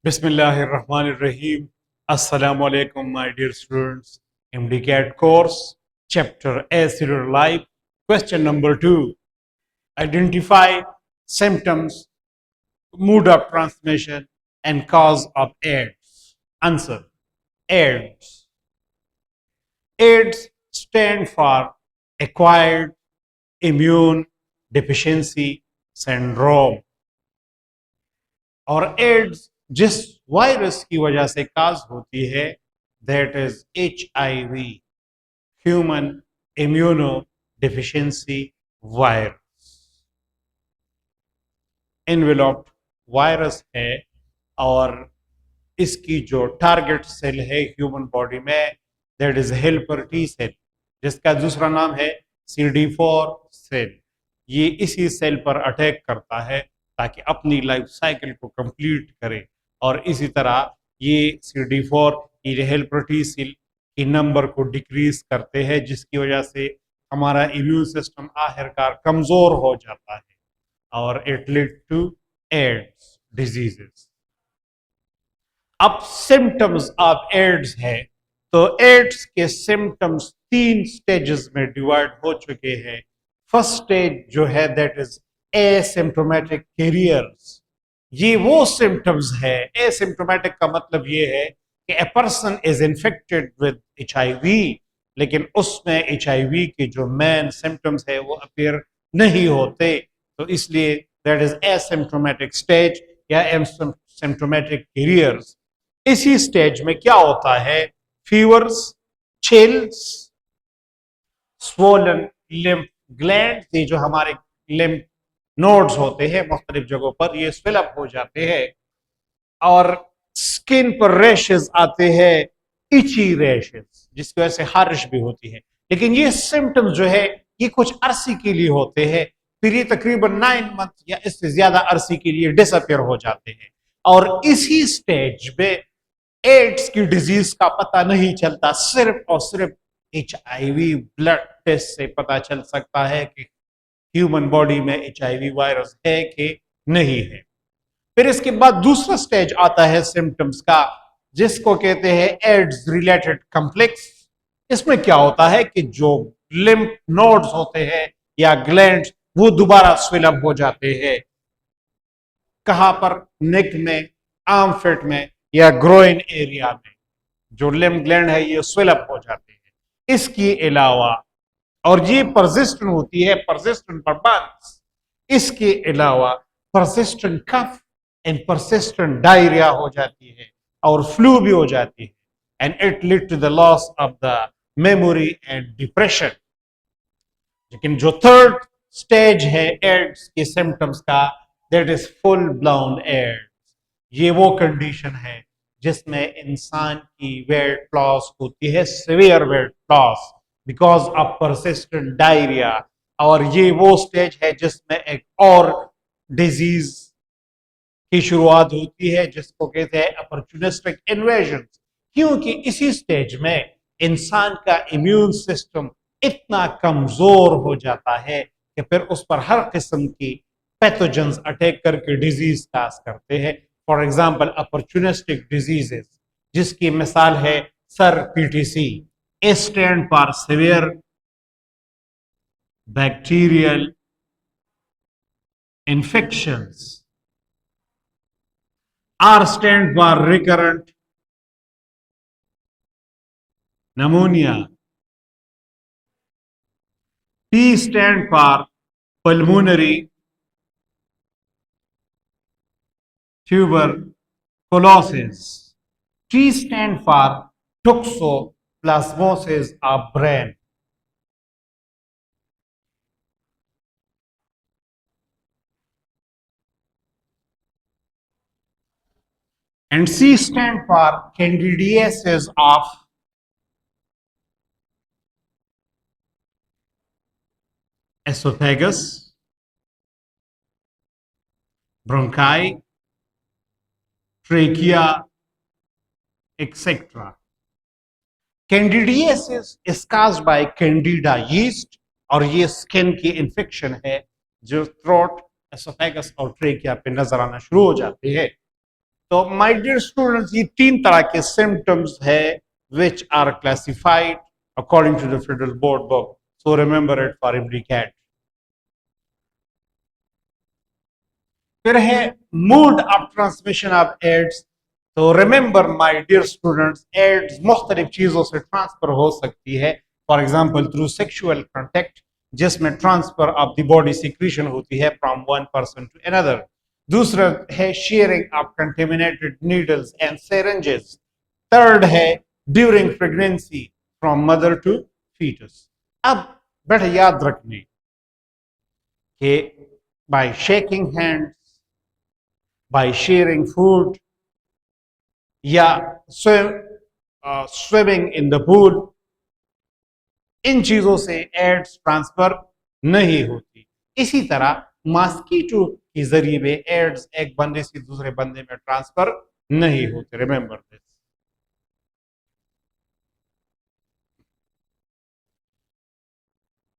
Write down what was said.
Bismillahirrahmanirrahim. Assalamu alaikum, my dear students. MDCAT course, chapter A, Cellular Life. Question number 2. Identify symptoms, mode of transmission, and cause of AIDS. Answer: AIDS. AIDS stand for Acquired Immune Deficiency Syndrome. और AIDS जिस virus की वजह से cause होती है, that is HIV, human immuno deficiency virus. Enveloped virus है और इसकी जो टारगेट सेल है ह्यूमन बॉडी में, that is helper T cell, जिसका दूसरा नाम है CD4 सेल। ये इसी सेल पर अटैक करता है ताकि अपनी लाइफ साइकिल को कंप्लीट करे, और इसी तरह ये CD4 ये हेल्पर टी सेल की नंबर को डिक्रीज करते हैं, जिसकी वजह से हमारा इम्यून सिस्टम आखिरकार कमजोर हो जाता है और it lead to AIDS diseases. अब सिम्टम्स ऑफ एड्स है, तो एड्स के सिम्टम्स 3 स्टेजेस में डिवाइड हो चुके हैं। फर्स्ट स्टेज जो है दैट इज एसिम्प्टोमेटिक कैरियर्स। ये वो सिम्टम्स है, एसिम्प्टोमेटिक का मतलब ये है कि a person is infected with HIV, लेकिन उसमें HIV के जो मेन सिम्टम्स है वो अपीयर नहीं होते, तो इसलिए दैट इज एसिम्प्टोमेटिक स्टेज या एसिम्प्टोमेटिक कैरियर्स। इसी स्टेज में क्या होता है? Fevers, chills, swollen lymph gland, ये जो हमारे लिम्फ नोड्स होते हैं मुख्तलिफ जगहों पर, ये स्वेल अप हो जाते हैं और स्किन पर रैशेस आते हैं, इची रैशेस, जिसकी वजह से हारिश भी होती है। लेकिन ये सिम्टम्स जो है ये कुछ अरसे के लिए होते हैं, फिर ये तकरीबन 9 मंथ या इससे ज्यादा अरसे के लिए डिसअपियर हो जाते हैं। और इसी स्टेज में एड्स की डिजीज का पता नहीं चलता, सिर्फ और सिर्फ HIV ब्लड टेस्ट से पता चल सकता है कि ह्यूमन बॉडी में HIV वायरस है कि नहीं है। फिर इसके बाद दूसरा स्टेज आता है सिम्टम्स का, जिसको कहते हैं एड्स रिलेटेड कॉम्प्लेक्स। इसमें क्या होता है कि जो लिम्फ नोड्स होते हैं या ग्लैंड्स, वो दोबारा स्वेल अप हो जाते हैं। कहां पर? नेक में, आर्म फिट में या ग्रोइन एरिया में जो लिम्फ ग्लैंड है ये स्वेल अप हो जाते हैं। इसके अलावा, और ये परसिस्टेंट होती है, परसिस्टेंट फॉर मंथ्स, इसके अलावा persistent cough and persistent diarrhoea हो जाती है और फ्लू भी हो जाती है, and it lead to the loss of the memory and depression. लेकिन जो थर्ड स्टेज है एड्स के सिम्टम्स का, that is full blown AIDS. ये वो कंडीशन है जिसमें इंसान की वेट लॉस होती है, severe weight loss because of persistent diarrhoea. और ये वो स्टेज है जिसमें एक और डिजीज की शुरुआत होती है जिसको कहते हैं अपॉर्चुनिस्टिक इन्वेजन, क्योंकि इसी स्टेज में इंसान का इम्यून सिस्टम इतना कमजोर हो जाता है कि फिर उस पर हर किस्म की पैथोजेंस अटैक करके डिजीज काज करते हैं। फॉर एग्जांपल अपॉर्चुनिस्टिक डिजीजेस, जिसकी मिसाल है sir PTC, A stand for severe bacterial infections, R stand for recurrent pneumonia, P stand for pulmonary tuberculosis, T stand for toxoplasmosis of brain, and C stand for candidiasis of esophagus, bronchi, trachea, etc. Candidiasis is caused by Candida yeast, और ये skin की infection है जो throat, oesophagus और trachea पे नजर आना शुरू हो जाती है। तो माय डियर स्टूडेंट्स, ये 3 तरह के सिम्टम्स है which are classified according to the Federal Board book. So remember it for every cat. फिर है mode of transmission of AIDS. तो remember my dear students, AIDS मुख्तलिफ चीजों से ट्रांसफर हो सकती है। For example through sexual contact, जिसमें transfer of the body secretion होती है from one person to another. दूसरा है sharing of contaminated needles and syringes. Third है during pregnancy from mother to foetus. अब बेटा याद रखने कि by shaking hands, by sharing food या swimming in the pool, इन चीजों से एड्स ट्रांसफर नहीं होती। इसी तरह मॉस्किटो के जरिए में एड्स एक बंदे से दूसरे बंदे में ट्रांसफर नहीं होते। रिमेंबर।